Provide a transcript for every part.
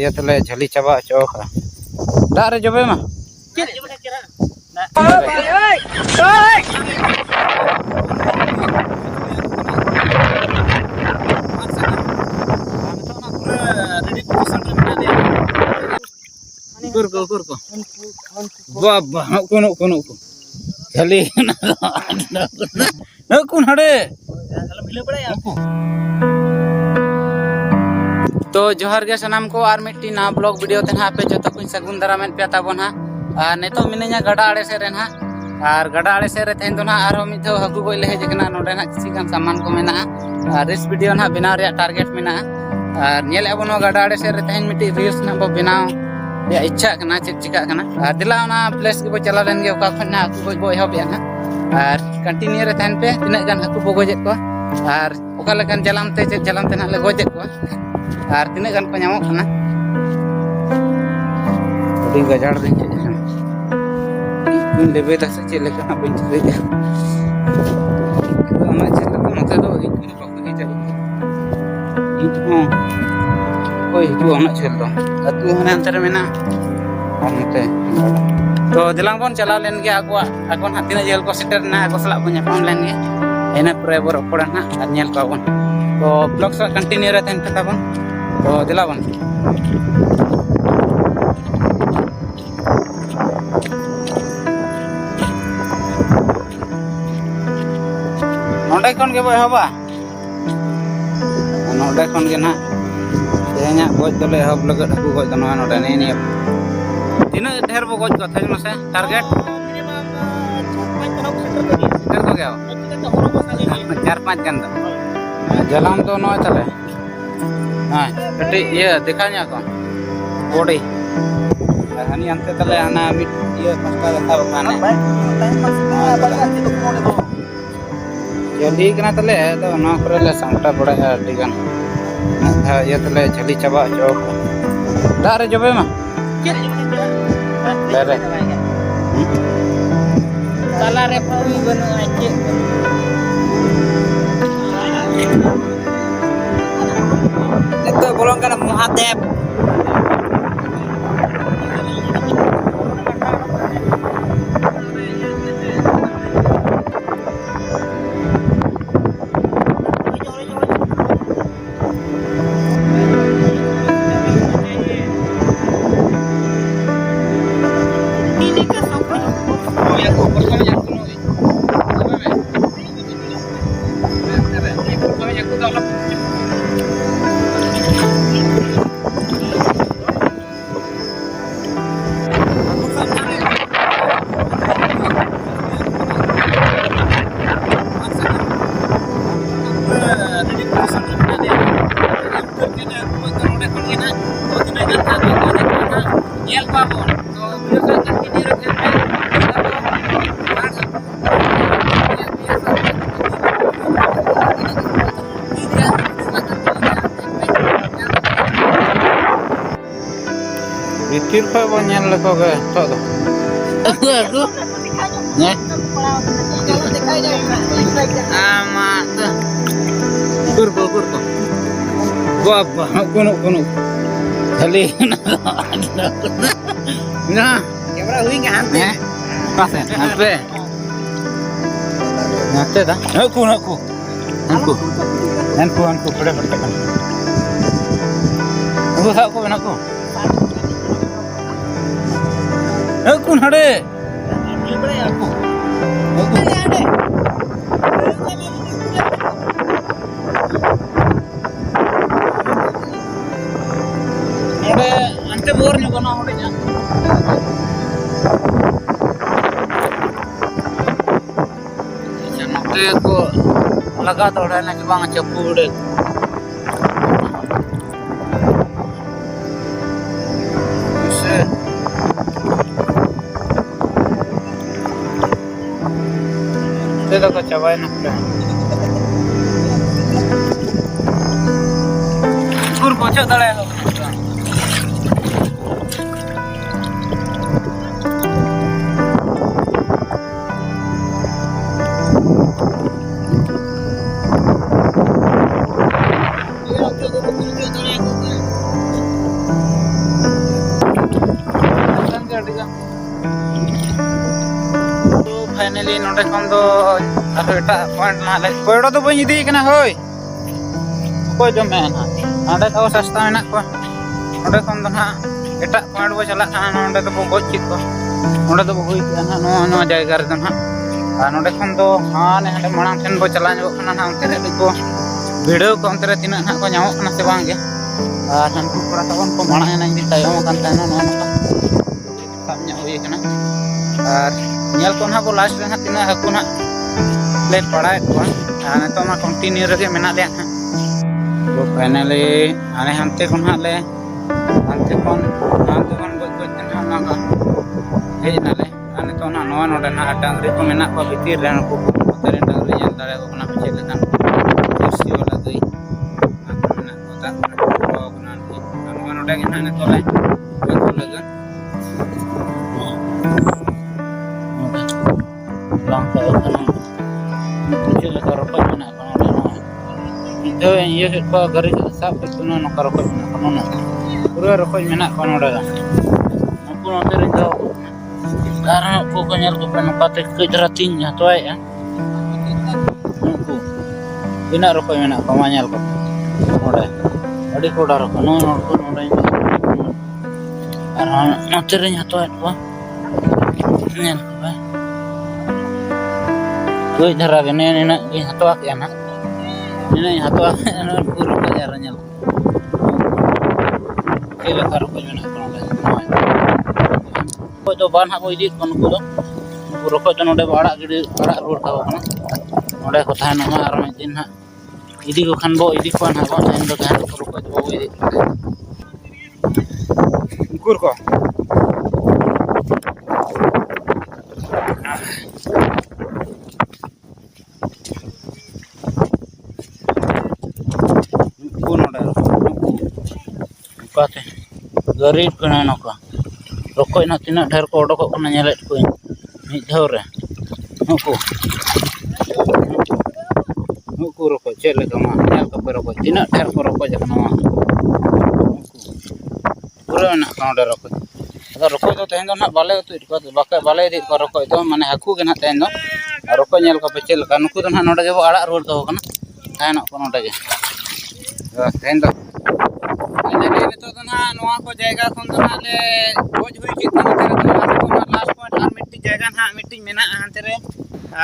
ये तले झली चाबा चौक दारे जबे मा kurko baba kono झली कौन हड़े तो जोहार के सनाम को और मिट्टी ना ब्लॉग वीडियो ते ना पे जो कुछ सगुन दारामेन पे ताबन हा नेतो मिनेኛ गड़ा आड़े से रेन हा और गड़ा आड़े से रे तेन दो ना आरो मिथ हकु गय ले हेजना नोडे ना किसी गान सामान को मेना और इस वीडियो ना बनाव रे टारगेट मेना और नेल एबो नो गड़ा आड़े से रे तेन मिट्टी रील्स ना बो बनाव या इच्छा करना चेक चिका करना और दिला ना प्लेस के बो चला लेन गे ओका खन ना हकु गय बो एहब या ना और कंटिन्यू रे तेन पे तिना गान हकु बो गजेत को और ओका लेकन जलाम ते ना ले गजेत को और तिना गान को नामो खाना डी गजाड़ दे इन लेबे तक से लेके ना बिन चले जा हमें चले तो मत दो इन को के चले इन कोई तू हमें चल दो तू हने अंतर में ना हमते तो दिलांग बन चला लेन के आगो हातिना जेल को सेटर ना आगो सला बन पाम लेन के एना प्रे बर पड़ा ना और नेल का बन तो ब्लॉग सा कंटिन्यू रहते हैं कथा बन तो दिला बन नोडे खन के बय हबा नोडे खन के ना तेहना गज दले हब लगत हकु गज दनो नोडे ने ने तीना ढेर बो गज को थाजनो से टारगेट सेटर को गया 4-5 गन जलाम तो नो चले हां कटी ये दिखा냐 को बॉडी हनी अंते तले आना मिट ये पस्ता रखा बखाने जल्दी कना तले तो ना करे ले सांटा बड़ा डिगन ये तले झली चाबा चौक दारे जबे मा दारे साला रे पमी बनु आचे itu bolong kana muhatep Bitir pa ba nyan la ko ga to do aku ne ama kurko baba kono khali na camera hui nga hante pase hante nate da aku pade kan aku sa ko na ko कौन हड़े अंते bore नहीं बना होड़े जा नोटे को लगा तोड़े ना कि बांग चप्पू उड़े तो चाबाई ना कुर पहुंचा दड़े नोडे खन दो आरो एटा पॉइंट ना ले कोयड़ो दो बई इदी कना होय को जमे ना आंडे तो सस्ता मेना को नोडे खन दो ना एटा पॉइंट बो चला ना नोडे तो बो गोज चित को नोडे तो बो होई ना नो जायगा रे ना आ नोडे खन दो हाने हंडे मांग ठेन बो चला जो कना ना उनते रे को वीडियो को उनते रे तिना ना को ᱧᱟᱢᱚᱜ कना से बांगे आ हमको पूरा तबन को मांग ना इदी तायम कान ताना नो नो सामने होई कना और नेल को ना बो लास्ट रे ना तिना हकु ना ले पड़ाए को आ ने तो ना कंटिन्यू रे मेना ले ना तो फाइनली आने हमते को ना ले हमते कोन गोज गोज ना ना हे ना ले आने तो ना नो नोडे ना डांगरी को मेना को भीतर रे को तेरे डांगरी जन दारे को ना पीछे लेना जर्सी वाला गई मेना को ता को ना नो नोडे के ना तो ले को लगा lang ka ano picture la karopa na kono no ito ye pa gari sa pituno no karopa na kono no pura ropa mena kono da aku no tere do karena ko kanyal ko pen pate ke rating nya to ai aku ina ropa mena ko manyal ko ode adi ko da ropa no no ko no dai karena no tere nya to ai ko nyal ko ba कोई धरा के ने ने के हतवा के ना ने हतवा न पूरा के रഞ്ഞल केला करो को ना को तो बान हा को इदी कोन को दो पूरा को तो नोडे बाड़ा गिडी बाड़ा रोड का ना नोडे को थान ना आरो दिन हा इदी को खान बो इदी कोन हा को इन दो का पूरा को बो इदी कुर को काते गरीब कना नका रोकोय ना तिना ढेर को ओडको कना नेलेट को मि धाव रे नुको रोको चले कमा नेल को रोको तिना ढेर को रोको जकना पूरा ना काउंड रोको अगर रोको तो तेन ना बाले तो इको बाके बाले दि को रोको तो माने हाकू के ना तेन रोको नेल को पेचल का नुको तो ना नोडे जो आड़ा रोड तो कना तान को नोडे के तेन तो तो ना नोआ को जायगा खन तो ना ले गोज हुई चित ना तेरे तो ना लास्ट पॉइंट आर मिट्टी जायगा ना मिट्टी मेना हांते रे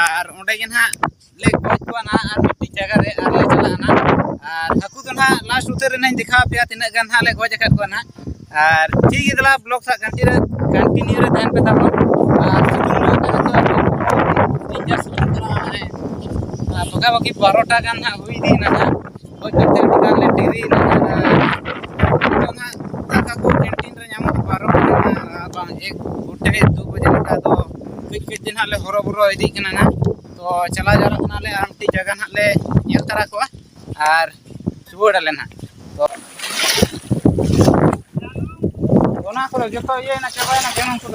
आर ओंडे के ना ले गोज को ना आर मिट्टी जायगा रे आर ले चला ना आर हाकू तो ना लास्ट उतर ना दिखा पिया तिना गन हा ले गोज कट को ना आर ठीक इदला ब्लॉग सा कंटिन्यू रे ध्यान पे ताबो आर सुन लो करे तो तीन चार सुन करा माने बगा बाकी 12टा गन हा हुई दी ना गोज करते टिका ले टिरी ना को कैंटीन रे नाम बारो बांग एक गोटे 2 बजे का तो कुछ दिन हाले हरो बरो इदी कना ना तो चला जा रहा ले आमटी जगह ना ले नेल तरा को आर सुबोड़ ले ना तो ओना को जतो ये ना चबाय ना केन को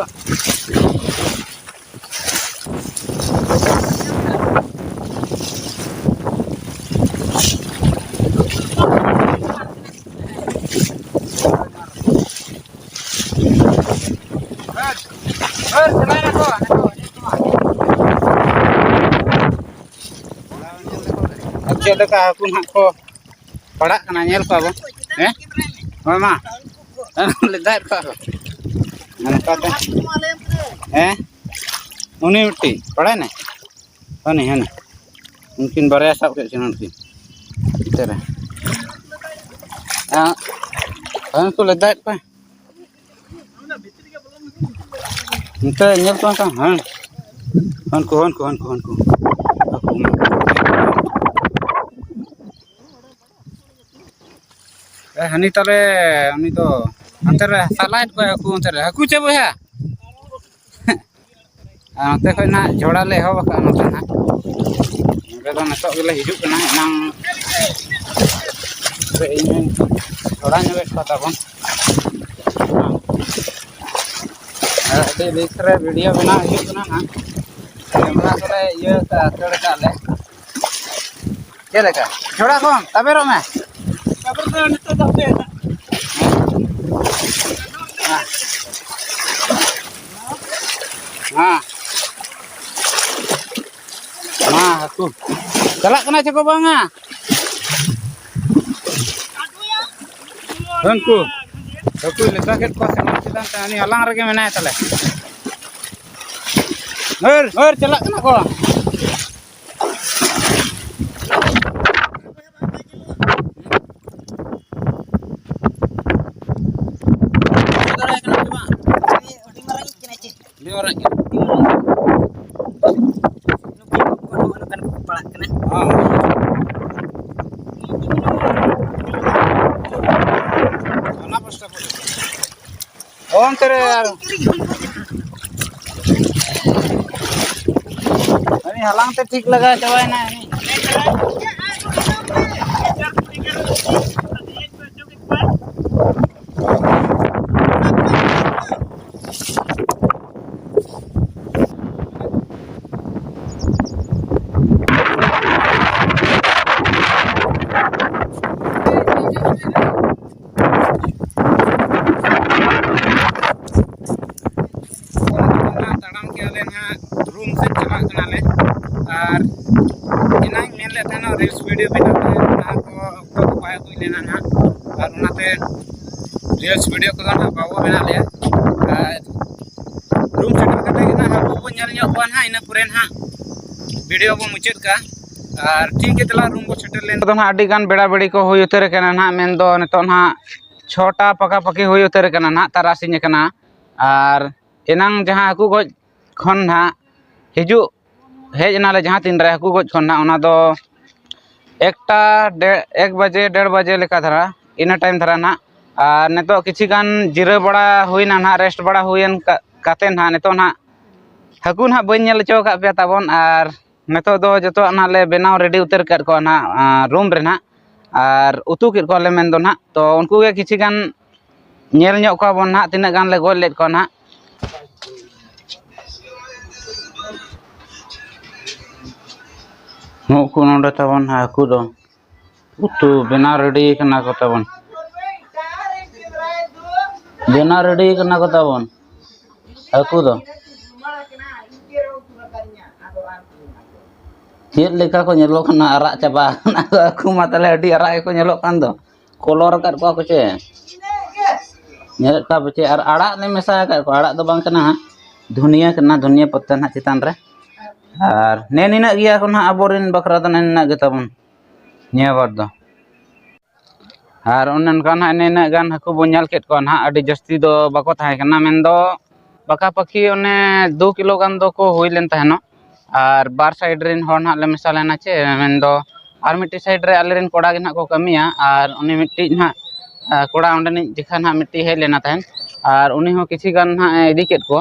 चले का aku nak ko padak kana nyel ko abang mama ledat ko nangka ta uni mitti padak ne ani hana mungkin baraya sab ke channel ki tera ko ledat pa Nta nyel ko ta han ko हानि ताले उनी तो अंतर सालाइट को Haku अंतर Haku चबो है अंते खै ना जोड़ा ले हो बका नते ना रे तो नतो गेले हिजु कना नाम रे इन जोड़ा ने बेट पता बन अरे देख रे वीडियो बना हिजु कना ना कैमरा करे ये का कर का ले चले का जोड़ा को तबेरो में हाँ चला कना चको बांगा हंकु हंकु लेता के को सेना चितान तानी हलांग रगे मेनाय तले और चला कना को Om tere yaar. Ini halang te ठीक लगा चवाए ना ini. रूम से चला कनाले और इनाई मेन लेते ना रील्स वीडियो बनाते हैं ना को पाया कोई लेना ना और उनाते रील्स वीडियो को ना बाबू बना ले रूम से करते हैं ना हाबू को ñal ñok wan ha ina puren ha video को मुचाद का और ठीक है चला रूम को सेटल लेन तो ना अडी गान बेड़ा बेड़ी को हुई उतर कना ना मेन दो नितो ना 6टा पका पकी हुई उतर कना ना तारासिन कना और एनांग जहां हाकू गज खन ना हिजु हेज नाले जहां तीन रे हाकू गज खन ना ओना दो 1 बजे 1:30 बजे लेका धरा इन टाइम धरा ना और नितो किछि गान जिरा बड़ा हुईना ना रेस्ट बड़ा हुईन काते ना नितो ना हाकू ना बन नेल चो का पे ताबन और नितो दो जतो ना ले बनाव रेडी उतर कर को ना रूम रे ना और उतु किर को ले मेन दो ना तो उनको के किछि गान नेल ñok को बन ना तिना गान ले गोल लेट को ना नुकु नोडे ताबन हाकू दो उतु बनाव रेडी कना को ताबन बनाव रेडी कना को ताबन हाकू दो चेत लेका को नेलो कना अरा चाबा ना हाकू मा तले अडी अरा को नेलो कान दो कलर कर को चे नेल का बचे और आड़ा ने मेसा कर को आड़ा दो बांग कना धनिया धनिया पत्ता ना चितान रे और ने निना गिया को ना अबोरिन बकरा तो निना गेताबन निया बार दो और उनन का ना निना गान हाकू बन्याल केट को ना अडी जस्ती दो बाको थाय कना मेन दो बका पखी ओने 2 किलो गान दो को हुई लेन तहनो और बार साइड रेन हर ना ले मेसा लेना चे मेन दो और मिट्टी साइड रे आले रेन कोड़ा गे ना को कमिया और उनी मिट्टी ना कोड़ा ओंडे जिखा ना मिट्टी हे लेना तहन और उनी हो किछि गान ना इदी केट को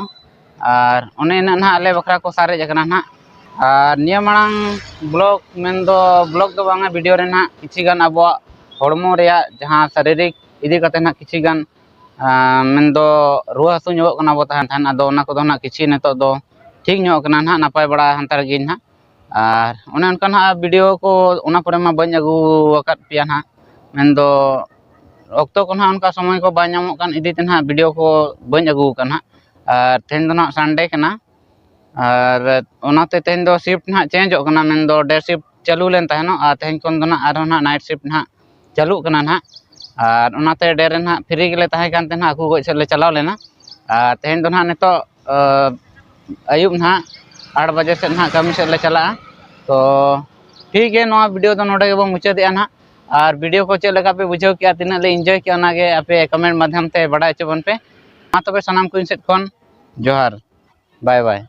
और ओने ना आले बकरा को सारे जकना ना और निया मांग ब्लॉग मेन दो ब्लॉग दो बांगा वीडियो रे ना किछि गान अबो हड़मो रेया जहां शारीरिक इदी कते ना किछि गान मेन दो रुआ हसु ñok kana बो तहन तहन आदो ओना को दो ना किछि नेतो दो ठीक ñok kana ना नापाय बड़ा हंतर गिन ना और ओने उनका ना वीडियो को ओना परे मा बन अगु वकत पिया ना मेन दो ऑक्टो को ना उनका समय को बा ñamok kan इदी तेना वीडियो को बन अगु kana और तेन दो ना संडे kana और ओनाते तेन दो शिफ्ट ना चेंज हो kana मेन दो डे शिफ्ट चालू लेन तहनो आ तेन कोन दो ना आरो ना नाइट शिफ्ट ना चालू kana ना और ओनाते डे रे ना फ्री गेले ताहे कान तेना आकू गज से ले चलाव लेना और तेन दो ना नेतो अयुब ना 8 बजे से ना कमी से ले चला तो ठीक है नवा वीडियो तो नोडे गबो मुचाद या ना और वीडियो को चेक लगा पे बुझाव किया तिना ले एंजॉय किया ना गे आपे कमेंट माध्यम ते बड़ा चबन पे मा तबे सनाम को सेट खन जोहार बाय बाय।